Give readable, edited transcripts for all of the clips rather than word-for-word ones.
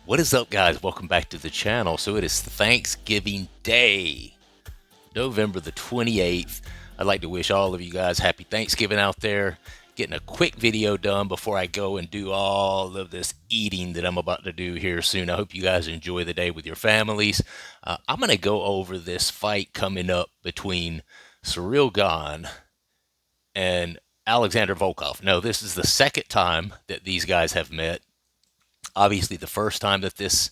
What is up, guys? Welcome back to the channel. So it is Thanksgiving Day, November the 28th. I'd like to wish all of you guys happy Thanksgiving out there. Getting a quick video done before I go and do all of this eating that I'm about to do here soon. I hope you guys enjoy the day with your families. I'm going to go over this fight coming up between Cyril Gane and Alexander Volkov. No, this is the second time that these guys have met. Obviously, the first time this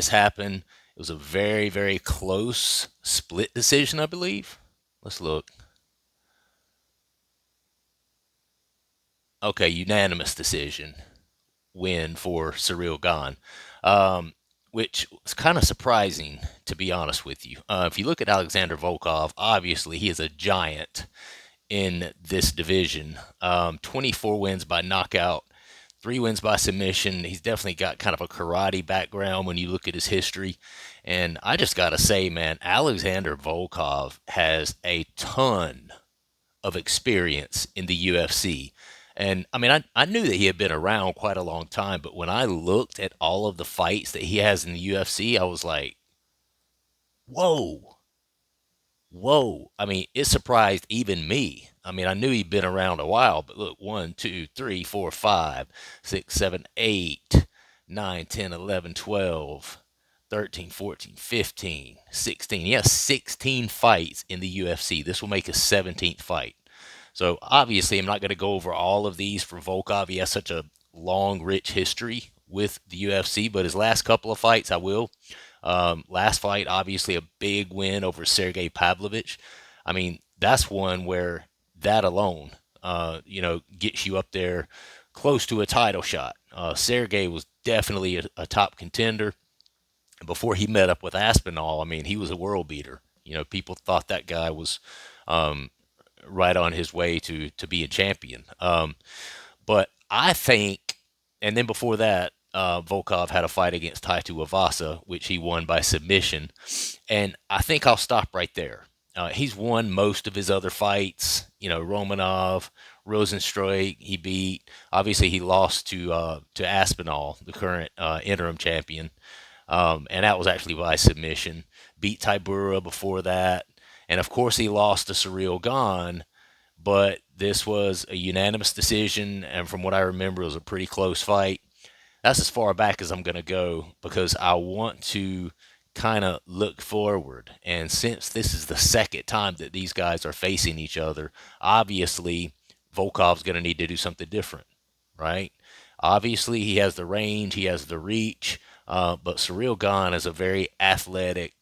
happened, it was a very, very close split decision, I believe. Let's look. Okay, unanimous decision win for Cyril Gane, which was kind of surprising, to be honest with you. If you look at Alexander Volkov, obviously he is a giant in this division. 24 wins by knockout, 3 wins by submission. He's definitely got kind of a karate background when you look at his history. And I just got to say, man, Alexander Volkov has a ton of experience in the UFC. And I mean, I knew that he had been around quite a long time, but when I looked at all of the fights that he has in the UFC, I was like, whoa, whoa. I mean, it surprised even me. I mean, I knew he'd been around a while, but look, 1, 2, 3, 4, 5, 6, 7, 8, 9, 10, 11, 12, 13, 14, 15, 16. He has 16 fights in the UFC. This will make his 17th fight. So obviously, I'm not going to go over all of these for Volkov. He has such a long, rich history with the UFC, but his last couple of fights, I will. Last fight, obviously, a big win over Sergey Pavlovich. I mean, that's one where that alone, gets you up there close to a title shot. Sergey was definitely a top contender. Before he met up with Aspinall, I mean, he was a world beater. People thought that guy was um, right on his way to be a champion. But I think, and then before that, Volkov had a fight against Taitu Avasa, which he won by submission. And I think I'll stop right there. He's won most of his other fights. Romanov, Rosenstruik, he beat. Obviously, he lost to Aspinall, the current interim champion, and that was actually by submission. Beat Tybura before that, and of course, he lost to Cyril Gane, but this was a unanimous decision, and from what I remember, it was a pretty close fight. That's as far back as I'm going to go because I want to kind of look forward. And since this is the second time that these guys are facing each other, obviously Volkov's going to need to do something different, right? Obviously, he has the range, he has the reach, but Cyril Gane is a very athletic,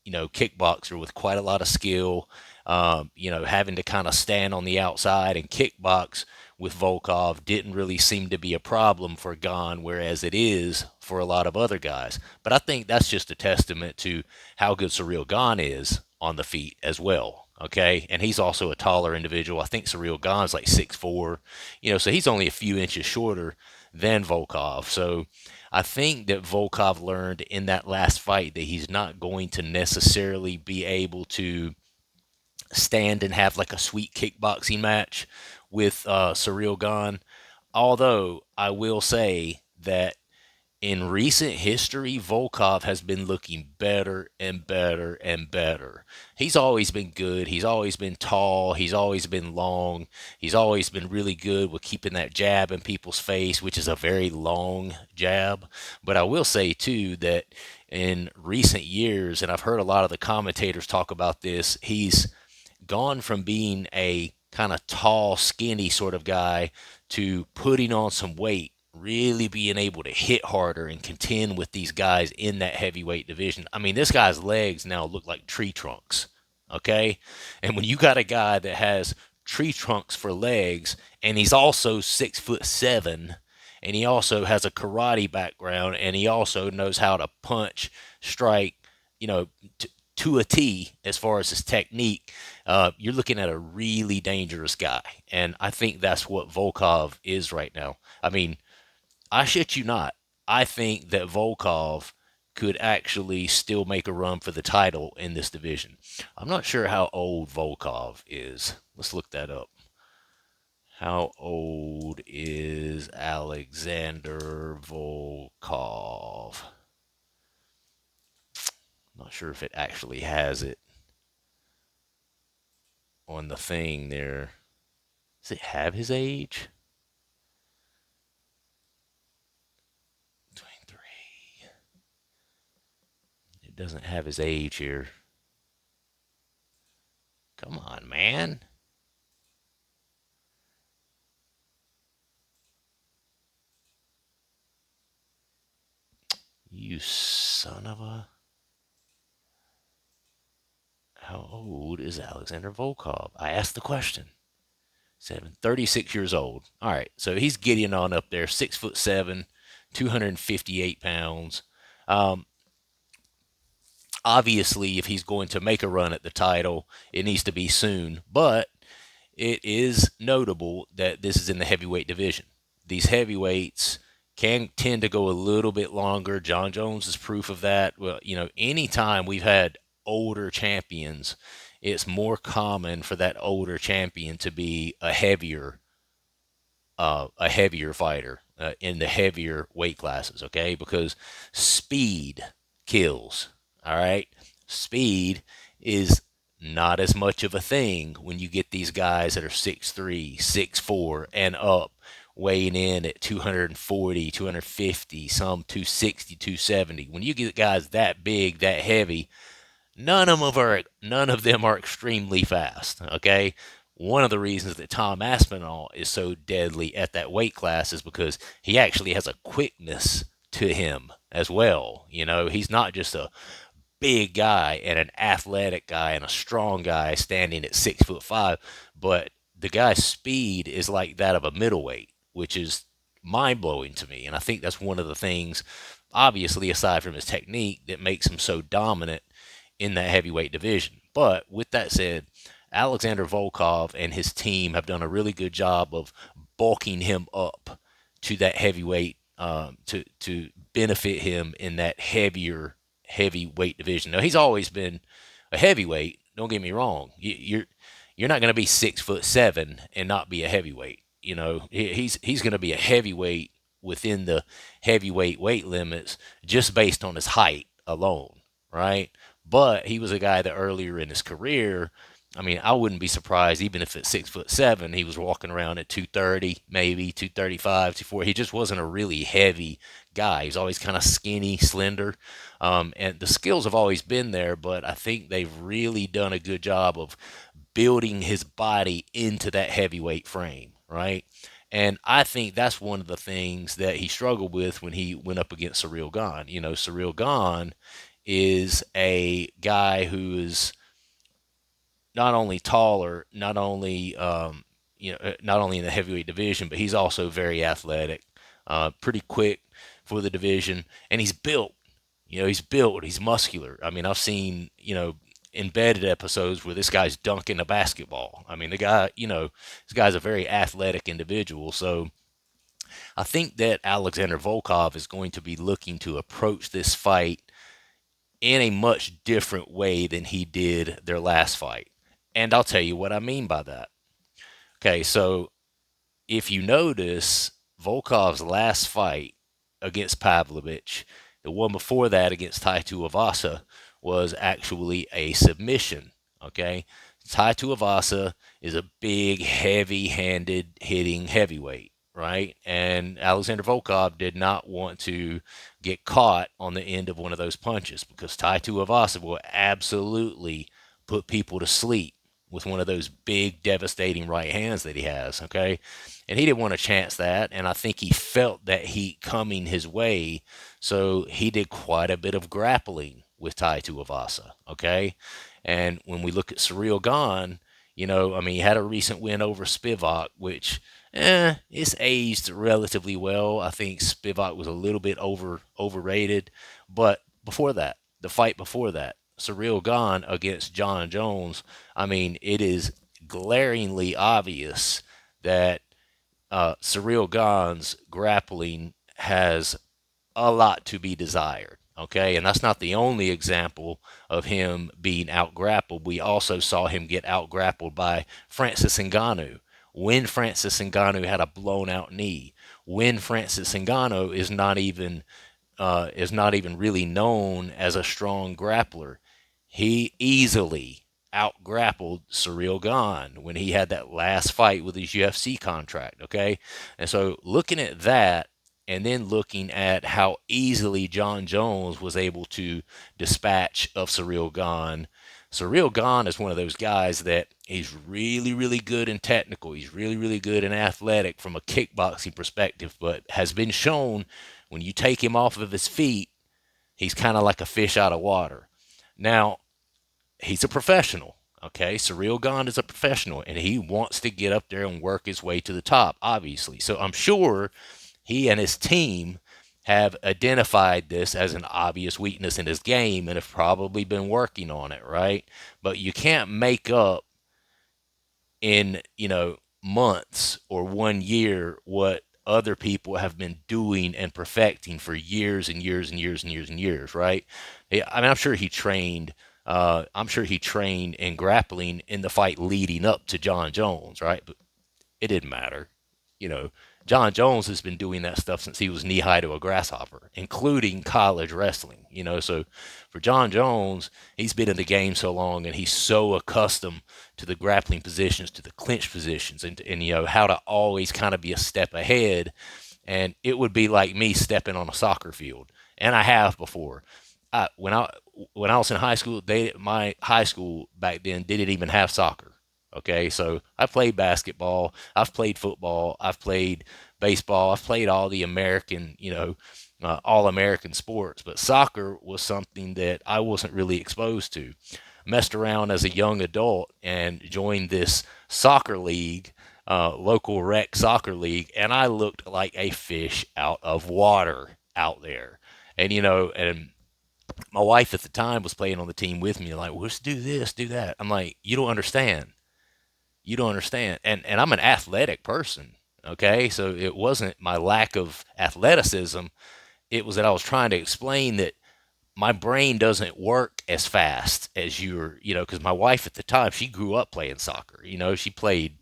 kickboxer with quite a lot of skill. Having to kind of stand on the outside and kickbox with Volkov didn't really seem to be a problem for Gane, whereas it is for a lot of other guys. But I think that's just a testament to how good Cyril Gane is on the feet as well. Okay, and he's also a taller individual. I think Cyril Gane's like 6'4", so he's only a few inches shorter than Volkov. So I think that Volkov learned in that last fight that he's not going to necessarily be able to stand and have like a sweet kickboxing match with Cyril Gane. Although I will say that in recent history, Volkov has been looking better and better and better. He's always been good. He's always been tall. He's always been long. He's always been really good with keeping that jab in people's face, which is a very long jab. But I will say, too, that in recent years, and I've heard a lot of the commentators talk about this, he's gone from being a kind of tall, skinny sort of guy to putting on some weight, really being able to hit harder and contend with these guys in that heavyweight division. I mean, this guy's legs now look like tree trunks, okay? And when you got a guy that has tree trunks for legs and he's also 6'7", and he also has a karate background and he also knows how to punch, strike, you know, to a T as far as his technique, you're looking at a really dangerous guy. And I think that's what Volkov is right now. I mean, I shit you not. I think that Volkov could actually still make a run for the title in this division. I'm not sure how old Volkov is. Let's look that up. How old is Alexander Volkov? Not sure if it actually has it on the thing there. Does it have his age? 23. It doesn't have his age here. Come on, man. You son of a. How old is Alexander Volkov? I asked the question. 36 years old. All right, so he's getting on up there, 6'7", 258 pounds. Um, Obviously, if he's going to make a run at the title, it needs to be soon. But it is notable that this is in the heavyweight division. These heavyweights can tend to go a little bit longer. John Jones is proof of that. Well, anytime we've had older champions, it's more common for that older champion to be a heavier fighter in the heavier weight classes, okay? Because speed kills, all right? Speed is not as much of a thing when you get these guys that are 6'3", 6'4", and up, weighing in at 240, 250, some 260, 270. When you get guys that big, that heavy, none of them are extremely fast. Okay, one of the reasons that Tom Aspinall is so deadly at that weight class is because he actually has a quickness to him as well. He's not just a big guy and an athletic guy and a strong guy standing at 6'5", but the guy's speed is like that of a middleweight, which is mind blowing to me. And I think that's one of the things, obviously, aside from his technique, that makes him so dominant in that heavyweight division. But with that said, Alexander Volkov and his team have done a really good job of bulking him up to that heavyweight to benefit him in that heavyweight division. Now he's always been a heavyweight. Don't get me wrong. You're not going to be 6'7" and not be a heavyweight. He's going to be a heavyweight within the heavyweight weight limits just based on his height alone, right? But he was a guy that earlier in his career, I mean, I wouldn't be surprised even if at 6'7", he was walking around at 230, maybe 235, 240. He just wasn't a really heavy guy. He's always kind of skinny, slender, and the skills have always been there. But I think they've really done a good job of building his body into that heavyweight frame, right? And I think that's one of the things that he struggled with when he went up against Cyril Gane. Cyril Gane is a guy who is not only taller, not only in the heavyweight division, but he's also very athletic, pretty quick for the division, and he's built. He's built. He's muscular. I mean, I've seen embedded episodes where this guy's dunking a basketball. I mean, this guy's a very athletic individual. So I think that Alexander Volkov is going to be looking to approach this fight in a much different way than he did their last fight. And I'll tell you what I mean by that. Okay, so if you notice, Volkov's last fight against Pavlovich, the one before that against Tai Tuivasa, was actually a submission. Okay, Tai Tuivasa is a big, heavy-handed hitting heavyweight, right? And Alexander Volkov did not want to get caught on the end of one of those punches because Tai Tuivasa will absolutely put people to sleep with one of those big, devastating right hands that he has, okay? And he didn't want to chance that, and I think he felt that heat coming his way, so he did quite a bit of grappling with Tai Tuivasa, okay? And when we look at Cyril Gane, I mean, he had a recent win over Spivak, which, it's aged relatively well. I think Spivak was a little bit overrated, but before that, the fight before that, Cyril Gane against John Jones, I mean, it is glaringly obvious that Cyril Gane's grappling has a lot to be desired. Okay, and that's not the only example of him being out grappled. We also saw him get out grappled by Francis Ngannou, when Francis Ngannou had a blown out knee, when Francis Ngannou is not even really known as a strong grappler. He easily out grappled Cyril Gane when he had that last fight with his UFC contract. Okay. And so looking at that, and then looking at how easily John Jones was able to dispatch of Cyril Gane. Cyril Gane is one of those guys that he's really, really good in technical. He's really, really good in athletic from a kickboxing perspective, but has been shown when you take him off of his feet, he's kind of like a fish out of water. Now, he's a professional. Okay, Cyril Gane is a professional, and he wants to get up there and work his way to the top, obviously. So I'm sure he and his team have identified this as an obvious weakness in his game and have probably been working on it, right? But you can't make up in, months or 1 year what other people have been doing and perfecting for years and years and years and years and years, right? I mean, I'm sure he trained in grappling in the fight leading up to John Jones, right? But it didn't matter. You know, John Jones has been doing that stuff since he was knee high to a grasshopper, including college wrestling. So for John Jones, he's been in the game so long and he's so accustomed to the grappling positions, to the clinch positions, and how to always kind of be a step ahead. And it would be like me stepping on a soccer field, and I have before. I, when I when I was in high school, my high school back then didn't even have soccer. Okay, so I played basketball, I've played football, I've played baseball, I've played all the American, all American sports, but soccer was something that I wasn't really exposed to. Messed around as a young adult and joined this soccer league, local rec soccer league, and I looked like a fish out of water out there. And my wife at the time was playing on the team with me, like, well, let's do this, do that. I'm like, you don't understand. You don't understand. And I'm an athletic person. Okay. So it wasn't my lack of athleticism. It was that I was trying to explain that my brain doesn't work as fast as because my wife at the time, she grew up playing soccer. She played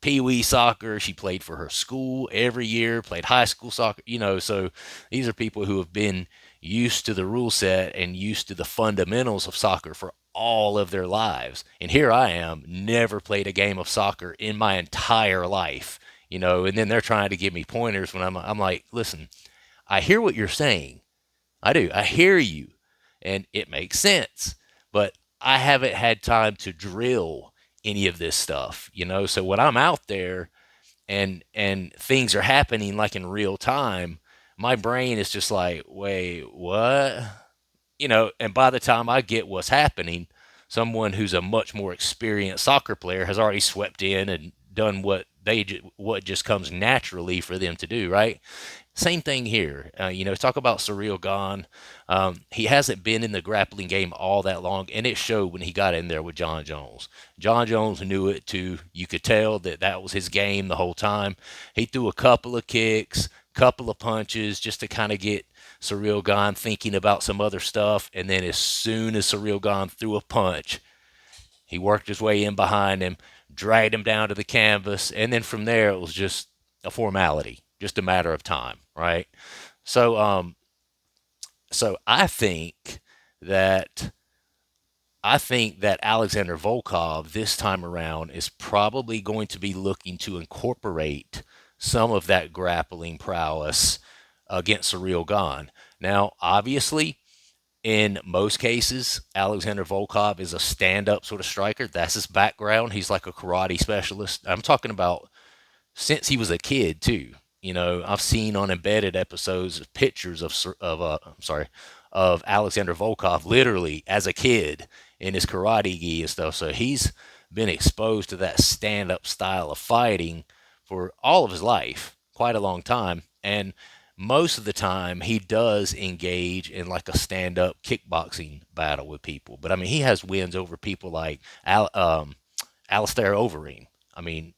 Pee Wee soccer. She played for her school every year, played high school soccer, so these are people who have been used to the rule set and used to the fundamentals of soccer for all of their lives. And here I am, never played a game of soccer in my entire life, and then they're trying to give me pointers when I'm like, listen, I hear what you're saying. I do. I hear you. And it makes sense. But I haven't had time to drill any of this stuff, So when I'm out there and things are happening like in real time, my brain is just like, wait, what? And by the time I get what's happening, someone who's a much more experienced soccer player has already swept in and done what just comes naturally for them to do, right? Same thing here. Talk about Cyril Gane. He hasn't been in the grappling game all that long, and it showed when he got in there with John Jones. John Jones knew it too. You could tell that was his game the whole time. He threw a couple of kicks, couple of punches just to kind of get Cyril Gane thinking about some other stuff, and then as soon as Cyril Gane threw a punch, he worked his way in behind him, dragged him down to the canvas, and then from there it was just a formality, just a matter of time, right? So, so that I think that Alexander Volkov this time around is probably going to be looking to incorporate some of that grappling prowess against Cyril Gane. Now, obviously, in most cases, Alexander Volkov is a stand up sort of striker. That's his background. He's like a karate specialist. I'm talking about since he was a kid, too. I've seen on embedded episodes pictures of Alexander Volkov literally as a kid in his karate gi and stuff. So he's been exposed to that stand up style of fighting for all of his life, quite a long time. And most of the time he does engage in like a stand-up kickboxing battle with people. But I mean, he has wins over people like Alistair Overeem. I mean,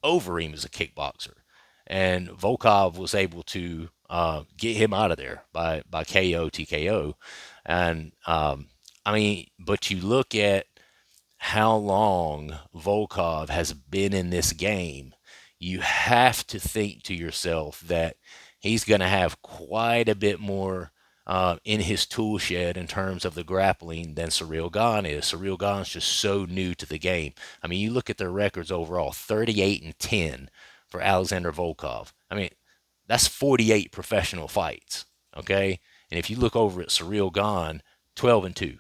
Overeem is a kickboxer, and Volkov was able to get him out of there by KO TKO. And I mean, but you look at how long Volkov has been in this game, you have to think to yourself that he's going to have quite a bit more in his tool shed in terms of the grappling than Cyril Gane is. Cyril Gane's just so new to the game. I mean, you look at their records overall, 38 and 10 for Alexander Volkov. I mean, that's 48 professional fights, okay? And if you look over at Cyril Gane, 12 and 2.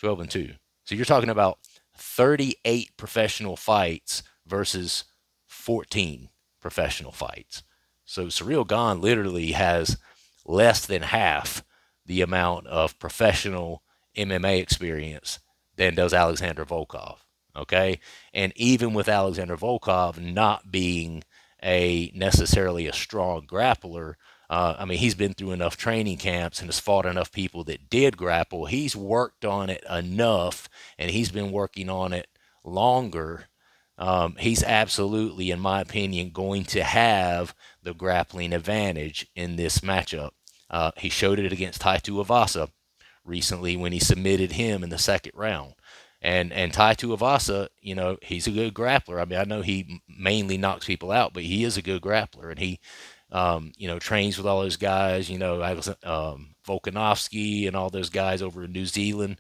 12 and 2. So you're talking about 38 professional fights versus 14 professional fights. So Cyril Gane literally has less than half the amount of professional MMA experience than does Alexander Volkov. Okay. And even with Alexander Volkov not being a necessarily a strong grappler, I mean, he's been through enough training camps and has fought enough people that did grapple. He's worked on it enough, and he's been working on it longer. He's absolutely, in my opinion, going to have the grappling advantage in this matchup. He showed it against Tai Tuivasa recently when he submitted him in the second round. And Tai Tuivasa, you know, he's a good grappler. I mean, I know he mainly knocks people out, but he is a good grappler, and he you know, trains with all those guys, you know, Volkanovski and all those guys over in New Zealand.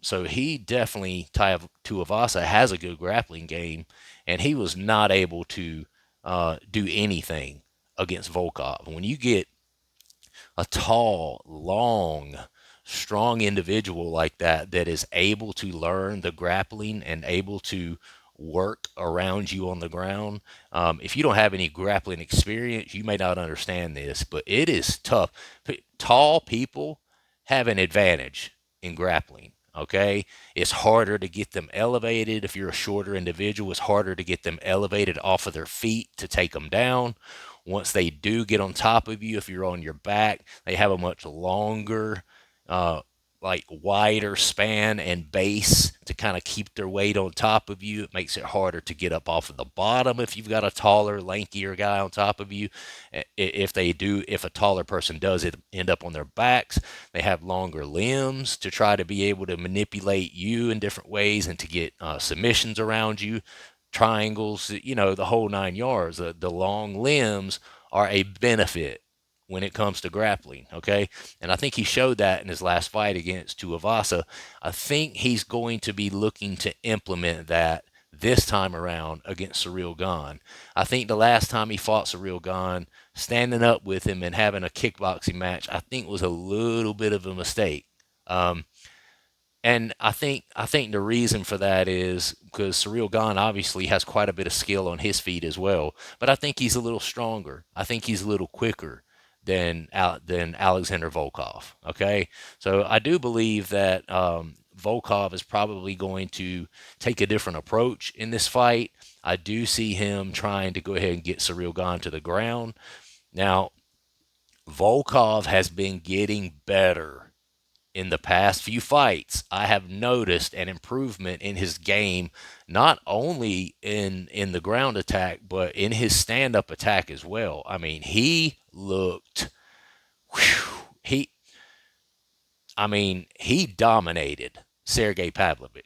So he definitely, Tai Tuivasa, has a good grappling game, and he was not able to do anything against Volkov. When you get a tall, long, strong individual like that that is able to learn the grappling and able to work around you on the ground. If you don't have any grappling experience, you may not understand this, but it is tough. Tall people have an advantage in grappling. Okay, it's harder to get them elevated. If you're a shorter individual, it's harder to get them elevated off of their feet to take them down. Once they do get on top of you, if you're on your back, they have a much longer, uh, like wider span and base to kind of keep their weight on top of you. It makes it harder to get up off of the bottom if you've got a taller, lankier guy on top of you. If a taller person does it, end up on their backs, they have longer limbs to try to be able to manipulate you in different ways and to get submissions around you, triangles, you know, the whole 9 yards. The long limbs are a benefit when it comes to grappling, okay? And I think he showed that in his last fight against Tuivasa. I think he's going to be looking to implement that this time around against Cyril Gane. I think the last time he fought Cyril Gane, standing up with him and having a kickboxing match, I think was a little bit of a mistake. Um, and I think the reason for that is because Cyril Gane obviously has quite a bit of skill on his feet as well, but I think he's a little stronger. I think he's a little quicker than Alexander Volkov. Okay, so I do believe that Volkov is probably going to take a different approach in this fight. I do see him trying to go ahead and get Cyril Gane to the ground. Now, Volkov has been getting better in the past few fights. I have noticed an improvement in his game, not only in the ground attack, but in his stand up attack as well. I mean, he looked, whew, he dominated Sergey Pavlovich,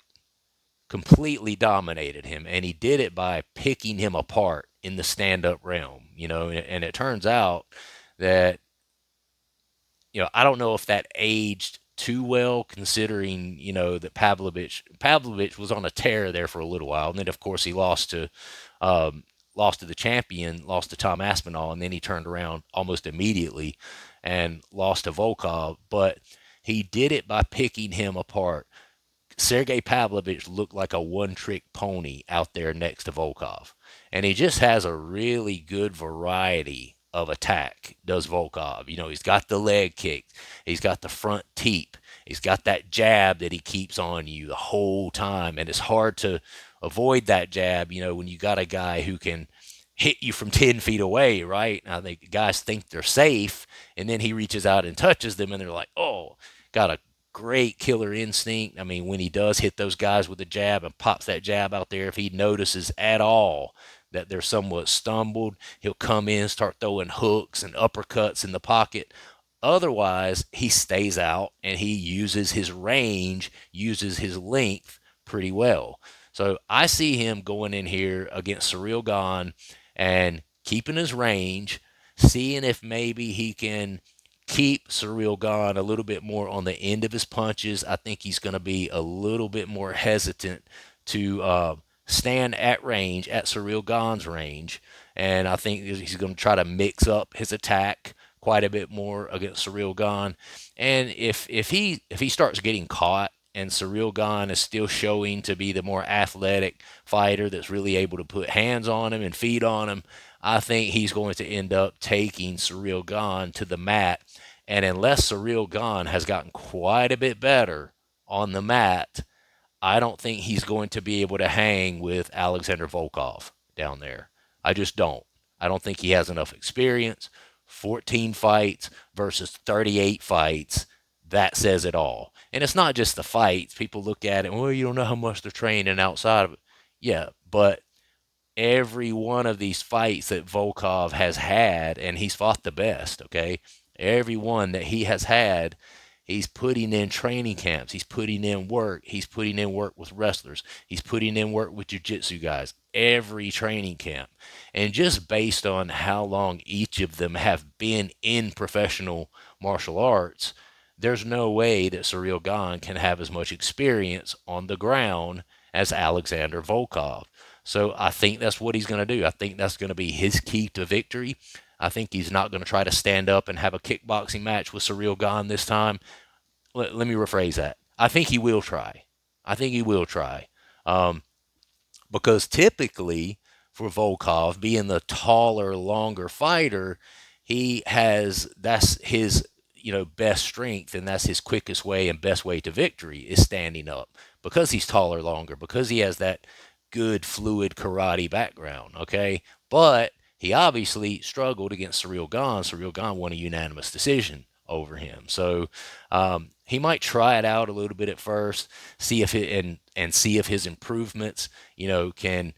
completely dominated him, and he did it by picking him apart in the stand up realm. You know, and it turns out that, you know, I don't know if that aged too well, considering, you know, that Pavlovich was on a tear there for a little while, and then of course he um, lost to the champion, lost to Tom Aspinall, and then he turned around almost immediately and lost to Volkov. But he did it by picking him apart. Sergey Pavlovich looked like a one-trick pony out there next to Volkov, and he just has a really good variety of attack. Does Volkov? You know, he's got the leg kick, he's got the front teep, he's got that jab that he keeps on you the whole time, and it's hard to avoid that jab. You know, when you got a guy who can hit you from 10 feet away, right? I think guys think they're safe, and then he reaches out and touches them, and they're like, oh, got a great killer instinct. I mean, when he does hit those guys with a jab and pops that jab out there, if he notices at all that they're somewhat stumbled, he'll come in, start throwing hooks and uppercuts in the pocket. Otherwise, he stays out and he uses his range, uses his length pretty well. So I see him going in here against Surreal Gone and keeping his range, seeing if maybe he can keep Surreal Gone a little bit more on the end of his punches. I think he's going to be a little bit more hesitant to stand at range, at Surreal Gone's range. And I think he's going to try to mix up his attack quite a bit more against Surreal Gone. And if he starts getting caught and Surreal Gone is still showing to be the more athletic fighter that's really able to put hands on him and feet on him, I think he's going to end up taking Surreal Gone to the mat. And unless Surreal Gone has gotten quite a bit better on the mat, I don't think he's going to be able to hang with Alexander Volkov down there. I just don't. I don't think he has enough experience. 14 fights versus 38 fights, that says it all. And it's not just the fights. People look at it, well, you don't know how much they're training outside of it. Yeah, but every one of these fights that Volkov has had, and he's fought the best, okay? Every one that he has had, he's putting in training camps. He's putting in work. He's putting in work with wrestlers. He's putting in work with jiu-jitsu guys. Every training camp. And just based on how long each of them have been in professional martial arts, there's no way that Surreal Gane can have as much experience on the ground as Alexander Volkov. So I think that's what he's going to do. I think that's going to be his key to victory. I think he's not going to try to stand up and have a kickboxing match with Surreal Gane this time. Let me rephrase that. I think he will try. I think he will try. Um, because typically for Volkov, being the taller, longer fighter, that's his best strength, and that's his quickest way and best way to victory is standing up because he's taller, longer, because he has that good fluid karate background. Okay, but he obviously struggled against Surreal Gane. Surreal Gane won a unanimous decision over him. So he might try it out a little bit at first, see if it and see if his improvements, can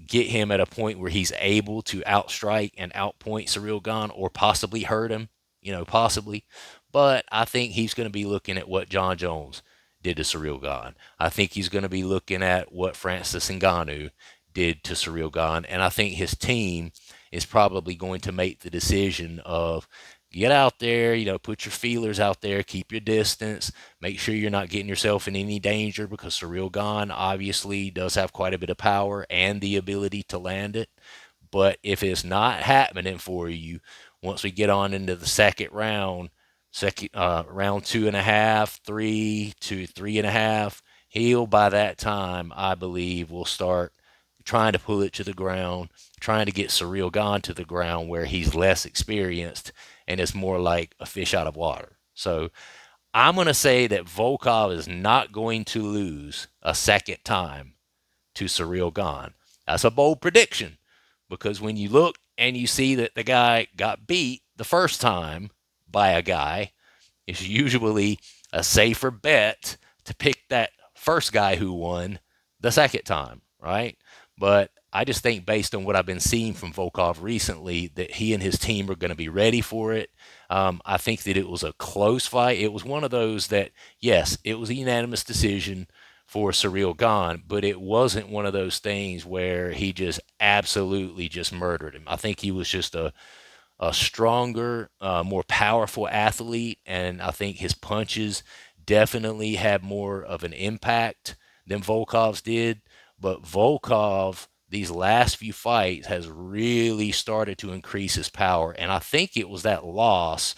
get him at a point where he's able to outstrike and outpoint Surreal Gane or possibly hurt him, possibly. But I think he's going to be looking at what John Jones did to Surreal Gane. I think he's going to be looking at what Francis Ngannou did to Surreal Gane, and I think his team is probably going to make the decision of get out there, put your feelers out there, keep your distance, make sure you're not getting yourself in any danger because Surreal Gane obviously does have quite a bit of power and the ability to land it. But if it's not happening for you, once we get on into the second round, round 2.5, 3 to 3.5, he'll by that time, I believe, will start trying to pull it to the ground, trying to get Surreal Gane to the ground where he's less experienced and it's more like a fish out of water. So I'm going to say that Volkov is not going to lose a second time to Surreal Gane. That's a bold prediction because when you look and you see that the guy got beat the first time by a guy, it's usually a safer bet to pick that first guy who won the second time, right? But I just think based on what I've been seeing from Volkov recently, that he and his team are going to be ready for it. I think that it was a close fight. It was one of those that, yes, it was a unanimous decision for Surreal Gane, but it wasn't one of those things where he just absolutely just murdered him. I think he was just a stronger, more powerful athlete, and I think his punches definitely had more of an impact than Volkov's did. But Volkov, these last few fights, has really started to increase his power, and I think it was that loss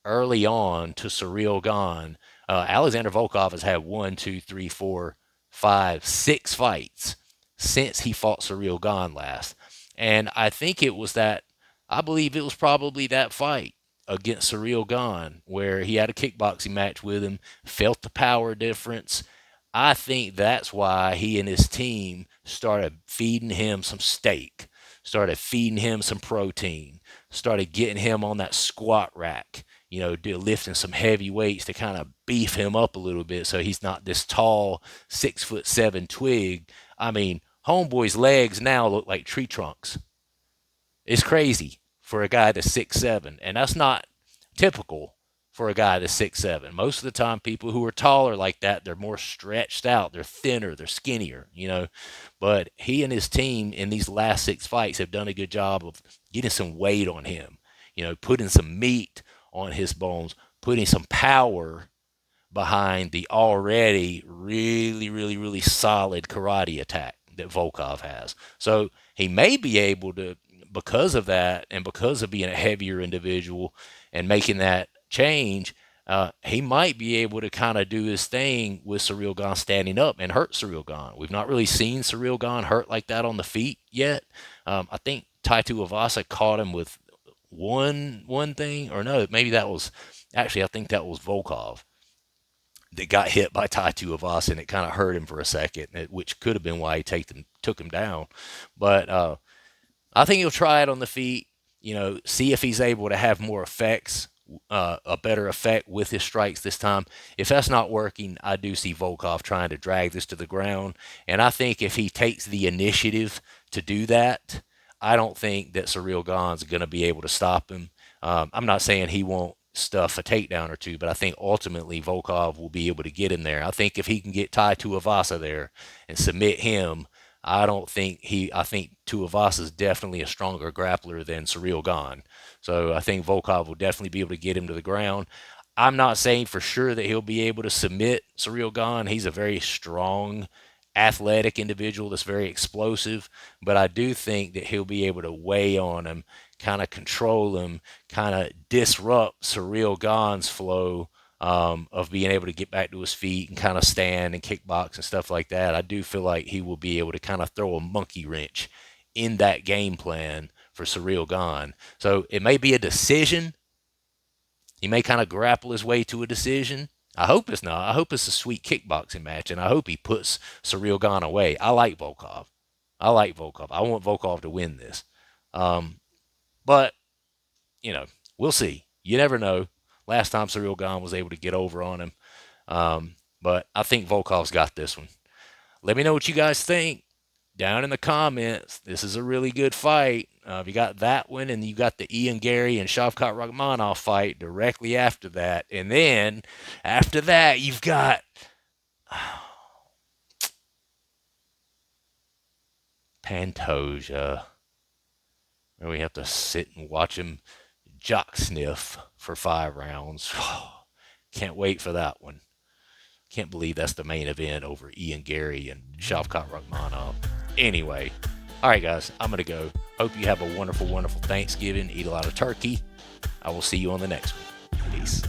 early on to Surreal Gane. Alexander Volkov has had 1, 2, 3, 4, 5, 6 fights since he fought Surreal Gane last. And I think it was that, I believe it was probably that fight against Surreal Gane where he had a kickboxing match with him, felt the power difference. I think that's why he and his team started feeding him some steak, started feeding him some protein, started getting him on that squat rack, lifting some heavy weights to kind of beef him up a little bit so he's not this tall 6'7" twig. I mean, homeboy's legs now look like tree trunks. It's crazy for a guy that's 6'7", and that's not typical for a guy that's 6'7". Most of the time, people who are taller like that, they're more stretched out, they're thinner, they're skinnier, you know. But he and his team in these last 6 fights have done a good job of getting some weight on him, you know, putting some meat on his bones, putting some power behind the already really, really, really solid karate attack that Volkov has. So he may be able to, because of that, and because of being a heavier individual and making that change, he might be able to kind of do his thing with Ciryl Gane standing up and hurt Ciryl Gane. We've not really seen Ciryl Gane hurt like that on the feet yet. I think Tai Tuivasa caught him with one thing, or no, maybe that was actually, I think that was Volkov that got hit by Tai Tuivasa, and it kind of hurt him for a second, which could have been why he took him down. But I think he'll try it on the feet, you know, see if he's able to have more effects, a better effect with his strikes this time. If that's not working, I do see Volkov trying to drag this to the ground. And I think if he takes the initiative to do that, I don't think that Ciryl Gane's going to be able to stop him. I'm not saying he won't stuff a takedown or two, but I think ultimately Volkov will be able to get him there. I think if he can get Tai Tuivasa there and submit him, I think Tuivasa is definitely a stronger grappler than Ciryl Gane. So I think Volkov will definitely be able to get him to the ground. I'm not saying for sure that he'll be able to submit Ciryl Gane. He's a very strong, athletic individual that's very explosive, but I do think that he'll be able to weigh on him, kind of control him, kind of disrupt Ciryl Gane's flow of being able to get back to his feet and kind of stand and kickbox and stuff like that. I do feel like he will be able to kind of throw a monkey wrench in that game plan for Ciryl Gane. So it may be a decision. He may kind of grapple his way to a decision. I hope it's not. I hope it's a sweet kickboxing match, and I hope he puts Ciryl Gane away. I like Volkov. I want Volkov to win this. But, you know, we'll see. You never know. Last time Ciryl Gane was able to get over on him. But I think Volkov's got this one. Let me know what you guys think down in the comments. This is a really good fight. You got that one, and you got the Ian Gary and Shavkat Rakhmonov fight directly after that. And then after that, you've got Pantoja, where we have to sit and watch him jock sniff for 5 rounds. Can't wait for that one. Can't believe that's the main event over Ian Gary and Shavkat Rakhmonov. Anyway, all right, guys, I'm going to go. Hope you have a wonderful, wonderful Thanksgiving. Eat a lot of turkey. I will see you on the next one. Peace.